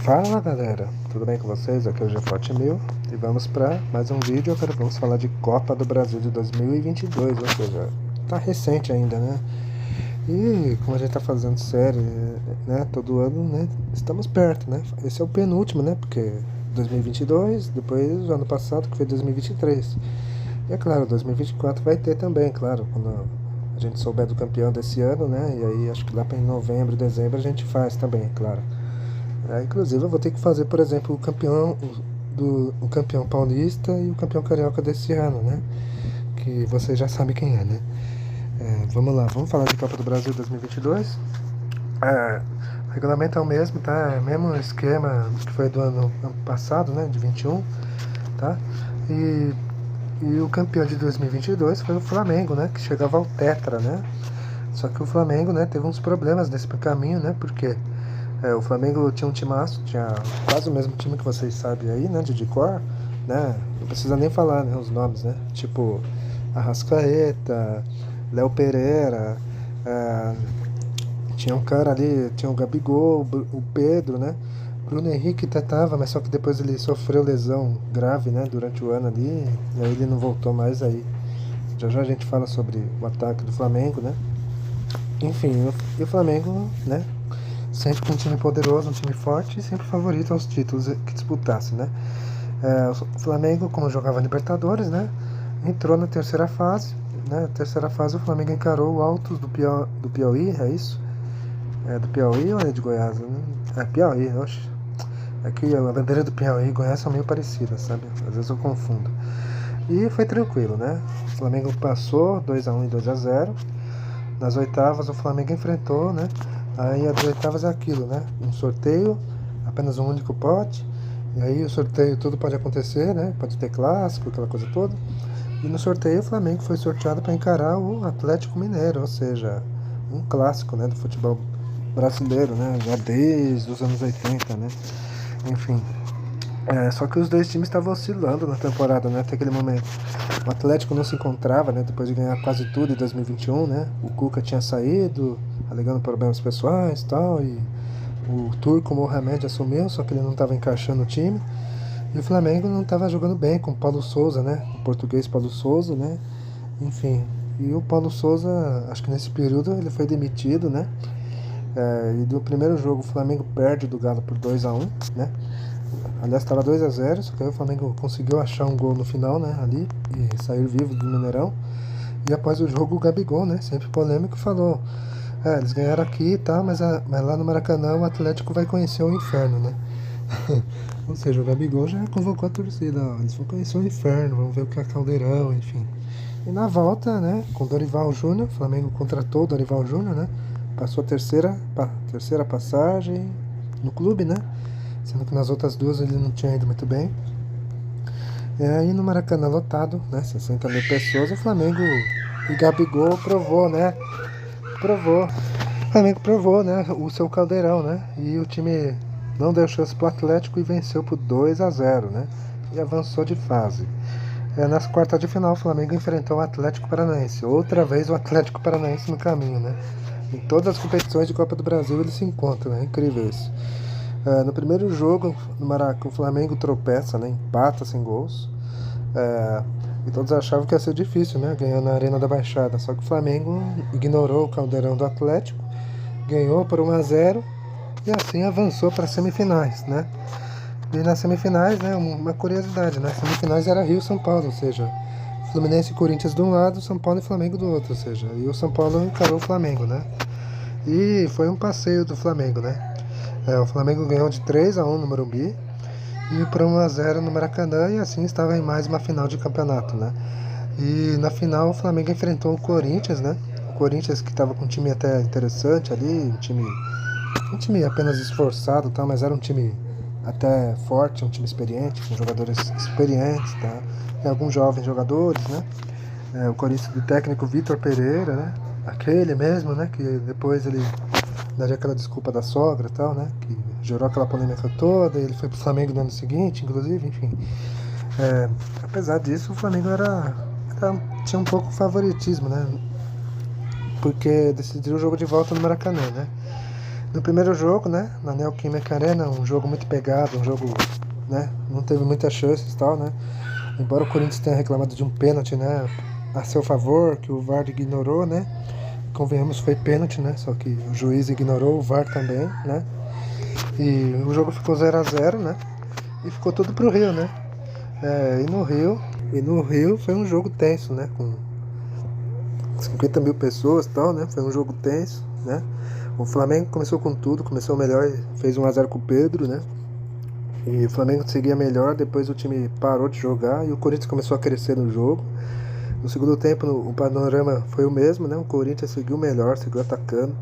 Fala galera, tudo bem com vocês? Aqui é o G4000 e vamos para mais um vídeo. Agora vamos falar de Copa do Brasil de 2022, ou seja, tá recente ainda, né? E como a gente tá fazendo série, né, todo ano, né, estamos perto, né? Esse é o penúltimo, né? Porque 2022, depois o ano passado que foi 2023. E é claro, 2024 vai ter também, claro, quando a gente souber do campeão desse ano, né? E aí acho que lá para em novembro, dezembro a gente faz também, claro. Inclusive eu vou ter que fazer, por exemplo, o campeão paulista e o campeão carioca desse ano, né? Que vocês já sabem quem é, né? Vamos lá, vamos falar de Copa do Brasil 2022. O regulamento é o mesmo, tá? É o mesmo esquema que foi do ano passado, né? De 21, tá? E, e o campeão de 2022 foi o Flamengo, né? Que chegava ao Tetra, né? Só que o Flamengo, né, teve uns problemas nesse caminho, né? Porque o Flamengo tinha um timaço, tinha quase o mesmo time que vocês sabem aí, né, de cor, né, não precisa nem falar, né, os nomes, né, tipo Arrascaeta, Léo Pereira, tinha um cara ali, tinha o Gabigol, o Pedro, né, Bruno Henrique até tava, mas só que depois ele sofreu lesão grave, né, durante o ano ali, e aí ele não voltou mais aí. Já já a gente fala sobre o ataque do Flamengo, né, enfim, e o Flamengo, né, sempre com um time poderoso, um time forte e sempre favorito aos títulos que disputasse, né? O Flamengo, como jogava Libertadores, né? Entrou na terceira fase, né? Na terceira fase o Flamengo encarou o Altos do Piauí, é isso? É do Piauí ou é de Goiás? Né? É Piauí, oxe. É que a bandeira do Piauí e Goiás são meio parecidas, sabe? Às vezes eu confundo. E foi tranquilo, né? O Flamengo passou 2-1 e 2-0. Nas oitavas o Flamengo enfrentou, né? Aí as oitavas é aquilo, né? Um sorteio, apenas um único pote. E aí o sorteio tudo pode acontecer, né? Pode ter clássico, aquela coisa toda. E no sorteio o Flamengo foi sorteado para encarar o Atlético Mineiro, ou seja, um clássico, né, do futebol brasileiro, né? Já desde os anos 80, né? Enfim. Só que os dois times estavam oscilando na temporada, né, até aquele momento. O Atlético não se encontrava, né, depois de ganhar quase tudo em 2021, né. O Cuca tinha saído, alegando problemas pessoais e tal, e o turco Mohamed assumiu, só que ele não estava encaixando o time. E o Flamengo não estava jogando bem com o Paulo Souza, né, o português Paulo Souza, né. Enfim, e o Paulo Souza, acho que nesse período ele foi demitido, né. E do primeiro jogo o Flamengo perde do Galo por 2-1, né. Aliás, estava 2-0, só que aí o Flamengo conseguiu achar um gol no final, né, ali, e sair vivo do Mineirão. E após o jogo, o Gabigol, né, sempre polêmico, falou: eles ganharam aqui e tal, mas lá no Maracanã o Atlético vai conhecer o inferno, né? Ou seja, o Gabigol já convocou a torcida: eles vão conhecer o inferno, vão ver o que é Caldeirão, enfim. E na volta, né, com o Dorival Júnior, o Flamengo contratou o Dorival Júnior, né, passou a terceira passagem no clube, né? Sendo que nas outras duas ele não tinha ido muito bem. E aí no Maracanã lotado, né, 60 mil pessoas, o Flamengo e Gabigol provou, né, o Flamengo provou, né, o seu caldeirão, né, e o time não deu chance pro Atlético e venceu por 2-0, né, e avançou de fase. Nas quartas de final o Flamengo enfrentou o Atlético Paranaense, outra vez o Atlético Paranaense no caminho, né, em todas as competições de Copa do Brasil eles se encontram, é incrível isso. No primeiro jogo, no Maracanã, o Flamengo tropeça, né, empata sem gols. E todos achavam que ia ser difícil, né, ganhar na Arena da Baixada. Só que o Flamengo ignorou o caldeirão do Atlético, ganhou por 1-0 e assim avançou para as semifinais, né. E nas semifinais, né, uma curiosidade, né, semifinais era Rio e São Paulo, ou seja, Fluminense e Corinthians de um lado, São Paulo e Flamengo do outro, ou seja, e o São Paulo encarou o Flamengo, né. E foi um passeio do Flamengo, né. O Flamengo ganhou de 3-1 no Morumbi e por 1-0 no Maracanã e assim estava em mais uma final de campeonato, né? E na final o Flamengo enfrentou o Corinthians, né? O Corinthians que estava com um time até interessante ali, um time apenas esforçado, tá? Mas era um time até forte, um time experiente, com jogadores experientes, tá? E alguns jovens jogadores, né? O Corinthians do técnico Vitor Pereira, né? Aquele mesmo, né? Que depois ele daria aquela desculpa da sogra e tal, né? Que gerou aquela polêmica toda, e ele foi pro Flamengo no ano seguinte, inclusive, enfim. Apesar disso, o Flamengo tinha um pouco de favoritismo, né? Porque decidiu o jogo de volta no Maracanã, né? No primeiro jogo, né, na Neoquímica Arena, um jogo muito pegado, um jogo, né, não teve muitas chances e tal, né, embora o Corinthians tenha reclamado de um pênalti, né, a seu favor, que o VAR ignorou, né, convenhamos, foi pênalti, né, só que o juiz ignorou, o VAR também, né, e o jogo ficou 0-0, né, e ficou tudo pro Rio, né, e no Rio foi um jogo tenso, né, com 50 mil pessoas e tal, né, foi um jogo tenso, né. O Flamengo começou com tudo, começou melhor, fez 1-0 com o Pedro, né? E o Flamengo seguia melhor, depois o time parou de jogar e o Corinthians começou a crescer no jogo. No segundo tempo, o panorama foi o mesmo, né? O Corinthians seguiu melhor, seguiu atacando.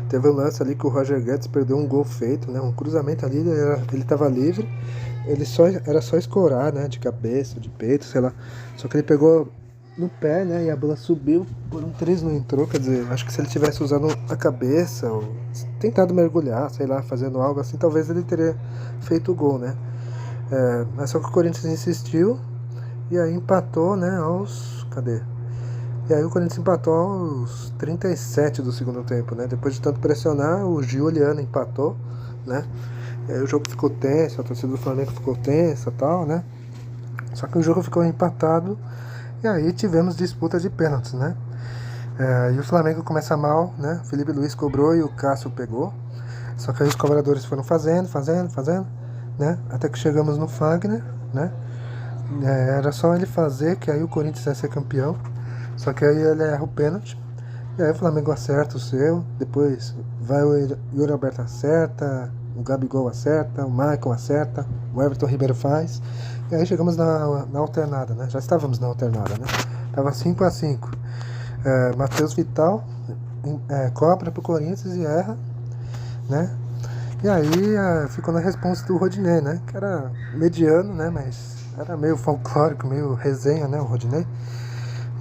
Teve um lance ali que o Roger Guedes perdeu um gol feito, né? Um cruzamento ali, ele estava livre, era só escorar, né? De cabeça, de peito, sei lá. Só que ele pegou no pé, né, e a bola subiu, por um triz não entrou, quer dizer, acho que se ele tivesse usando a cabeça, ou tentado mergulhar, sei lá, fazendo algo assim, talvez ele teria feito o gol, né, mas só que o Corinthians insistiu, e aí empatou, né, e aí o Corinthians empatou aos 37 do segundo tempo, né, depois de tanto pressionar, o Giuliano empatou, né, e aí o jogo ficou tenso, a torcida do Flamengo ficou tensa e tal, né, só que o jogo ficou empatado. E aí tivemos disputa de pênaltis, né? E o Flamengo começa mal, né? Felipe Luiz cobrou e o Cássio pegou. Só que aí os cobradores foram fazendo, né? Até que chegamos no Fagner, né? Era só ele fazer, que aí o Corinthians ia ser campeão. Só que aí ele erra o pênalti. E aí o Flamengo acerta o seu. Depois vai o Yuri Alberto acerta, o Gabigol acerta, o Maicon acerta, o Everton Ribeiro faz. E aí chegamos na alternada, né? Já estávamos na alternada, né? Tava 5-5. Matheus Vital cobra pro Corinthians e erra, né? E aí ficou na responsa do Rodinei, né? Que era mediano, né? Mas era meio folclórico, meio resenha, né? O Rodinei.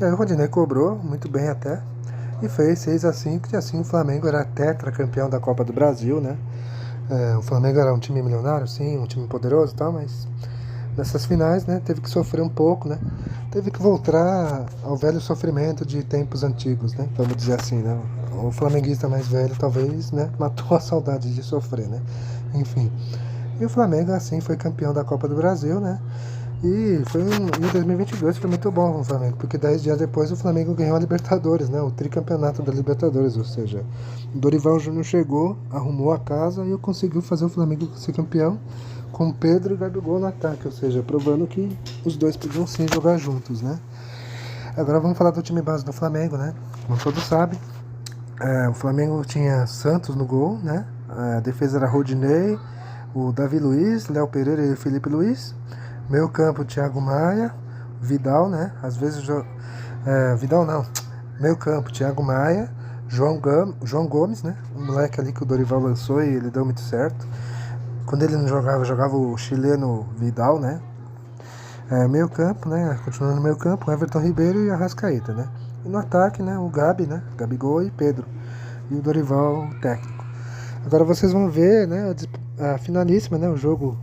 E aí o Rodinei cobrou, muito bem até. E fez 6-5, e assim o Flamengo era tetracampeão da Copa do Brasil, né? O Flamengo era um time milionário, sim, um time poderoso e tal, mas nessas finais, né, teve que sofrer um pouco, né, teve que voltar ao velho sofrimento de tempos antigos, né, vamos dizer assim, né, o flamenguista mais velho talvez, né, matou a saudade de sofrer, né, enfim, e o Flamengo assim foi campeão da Copa do Brasil, né, e foi em 2022 foi muito bom o Flamengo, porque 10 dias depois o Flamengo ganhou a Libertadores, né, o tricampeonato da Libertadores, ou seja, o Dorival Júnior chegou, arrumou a casa e conseguiu fazer o Flamengo ser campeão, com Pedro e Gabigol no ataque, ou seja, provando que os dois podiam sim jogar juntos, né? Agora vamos falar do time base do Flamengo, né? Como todos sabem, o Flamengo tinha Santos no gol, né? A defesa era Rodinei, o Davi Luiz, Léo Pereira e Felipe Luiz. Meio campo, Thiago Maia, Vidal, né? Às vezes, Vidal não. Meio campo, Thiago Maia, João Gomes, né? Um moleque ali que o Dorival lançou e ele deu muito certo. Quando ele não jogava o chileno Vidal, né? Meio campo, né? Continuando no meio campo, Everton Ribeiro e Arrascaeta, né? E no ataque, né? O Gabi, né? Gabigol e Pedro. E o Dorival, o técnico. Agora vocês vão ver, né? A finalíssima, né? O jogo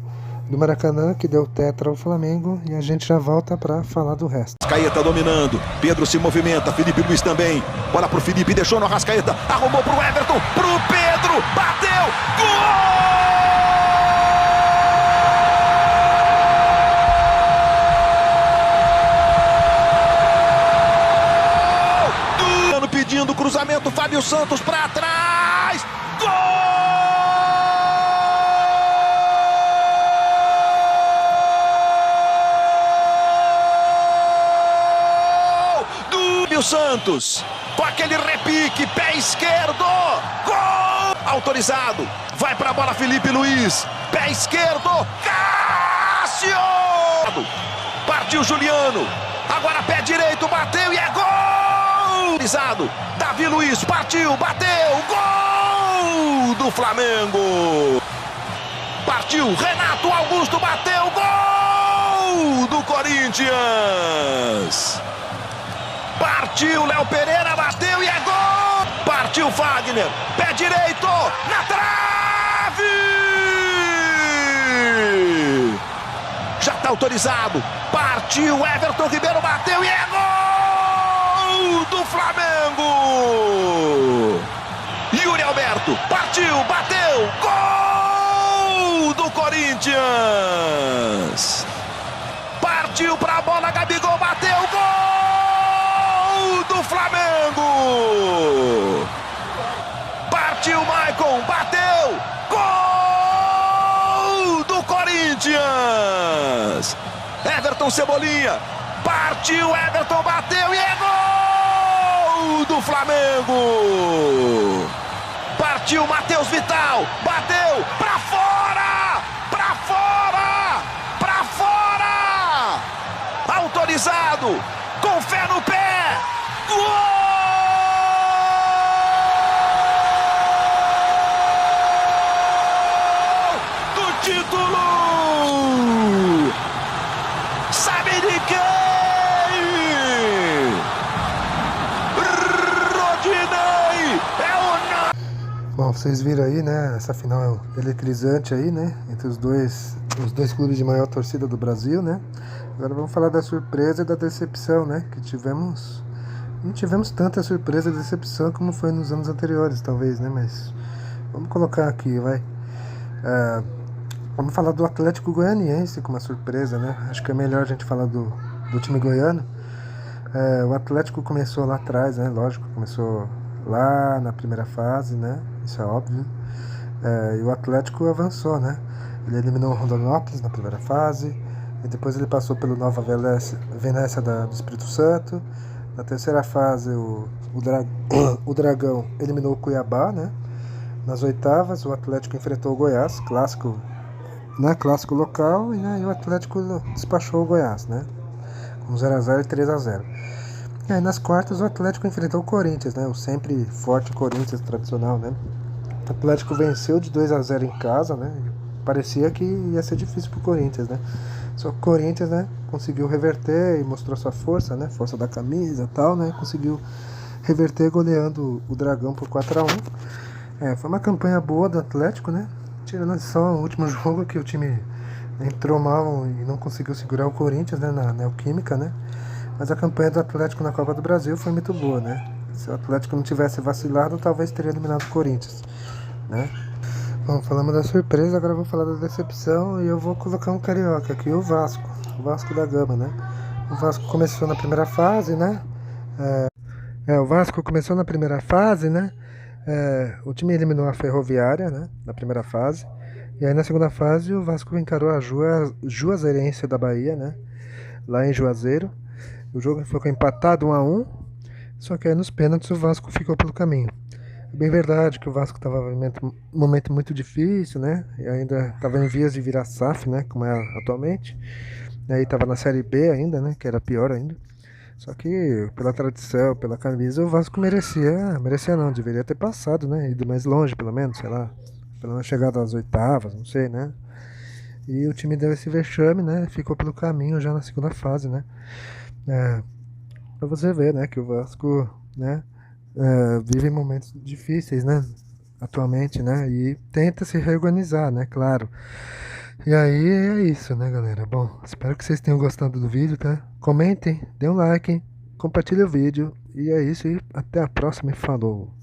do Maracanã, que deu tetra ao Flamengo. E a gente já volta pra falar do resto. Arrascaeta dominando. Pedro se movimenta. Felipe Luiz também. Bola pro Felipe, deixou no Arrascaeta. Arrumou pro Everton, pro Pedro. Bateu! Gol! Pedindo cruzamento, Fábio Santos para trás, gol! Do Fábio Santos, com aquele repique, pé esquerdo, gol! Autorizado, vai para a bola Felipe Luiz, pé esquerdo, Cássio! Partiu Juliano, agora pé direito, bateu e é gol! Davi Luiz partiu, bateu, gol do Flamengo. Partiu, Renato Augusto bateu, gol do Corinthians. Partiu, Léo Pereira bateu e é gol. Partiu Fagner, pé direito, na trave. Já está autorizado. Partiu, Everton Ribeiro bateu e é gol do Flamengo. Yuri Alberto direito, partiu, bateu, gol do Corinthians! Partiu pra bola, Gabigol bateu, gol do Flamengo! Partiu, Maicon, bateu, gol do Corinthians! Everton Cebolinha, partiu, Everton bateu e é gol do Flamengo! Partiu, Matheus Vital, bateu, pra fora! Pra fora! Pra fora! Autorizado, com fé no pé, gol! Do título! Sabe de quem? Rodinei! É o... Bom, vocês viram aí, né? Essa final eletrizante aí, né? Entre os dois clubes de maior torcida do Brasil, né? Agora vamos falar da surpresa e da decepção, né? Que tivemos... Não tivemos tanta surpresa e decepção como foi nos anos anteriores, talvez, né? Mas vamos colocar aqui, vai. Vamos falar do Atlético Goianiense como uma surpresa, né? Acho que é melhor a gente falar do time goiano. O Atlético começou lá atrás, né? Lógico, começou lá na primeira fase, né? Isso é óbvio. E o Atlético avançou, né? Ele eliminou o Rondonópolis na primeira fase. E depois ele passou pelo Nova Venécia do Espírito Santo. Na terceira fase, o Dragão eliminou o Cuiabá, né? Nas oitavas, o Atlético enfrentou o Goiás, clássico local, e o Atlético despachou o Goiás, né? Com 0x0 e 3x0. E aí nas quartas, o Atlético enfrentou o Corinthians, né? O sempre forte Corinthians tradicional, né? O Atlético venceu de 2x0 em casa, né? Parecia que ia ser difícil pro Corinthians, né? Só que o Corinthians, né, conseguiu reverter e mostrou sua força, né? Força da camisa e tal, né? Conseguiu reverter goleando o Dragão por 4x1. Foi uma campanha boa do Atlético, né? Tirando só o último jogo que o time entrou mal e não conseguiu segurar o Corinthians, né? Na Neoquímica, né? Mas a campanha do Atlético na Copa do Brasil foi muito boa, né? Se o Atlético não tivesse vacilado, talvez teria eliminado o Corinthians, né? Bom, falamos da surpresa, agora eu vou falar da decepção e eu vou colocar um carioca aqui, o Vasco da Gama, né? O Vasco começou na primeira fase, né? O Vasco começou na primeira fase, né? O time eliminou a Ferroviária, né? Na primeira fase. E aí na segunda fase o Vasco encarou a Juazeirense da Bahia, né? Lá em Juazeiro. O jogo ficou empatado 1x1. Só que aí nos pênaltis o Vasco ficou pelo caminho. É bem verdade que o Vasco estava em um momento muito difícil, né? E ainda estava em vias de virar SAF, né? Como é atualmente. E aí estava na Série B ainda, né? Que era pior ainda. Só que pela tradição, pela camisa, o Vasco merecia não, deveria ter passado, né? Ido mais longe, pelo menos, sei lá. Pelo menos chegado às oitavas, não sei, né? E o time deu esse vexame, né? Ficou pelo caminho já na segunda fase, né? Pra você ver, né? Que o Vasco, né? Vive momentos difíceis, né? Atualmente, né? E tenta se reorganizar, né? Claro. E aí é isso, né, galera? Bom, espero que vocês tenham gostado do vídeo, tá? Comentem, dê um like, compartilhem o vídeo. E é isso, e até a próxima e falou!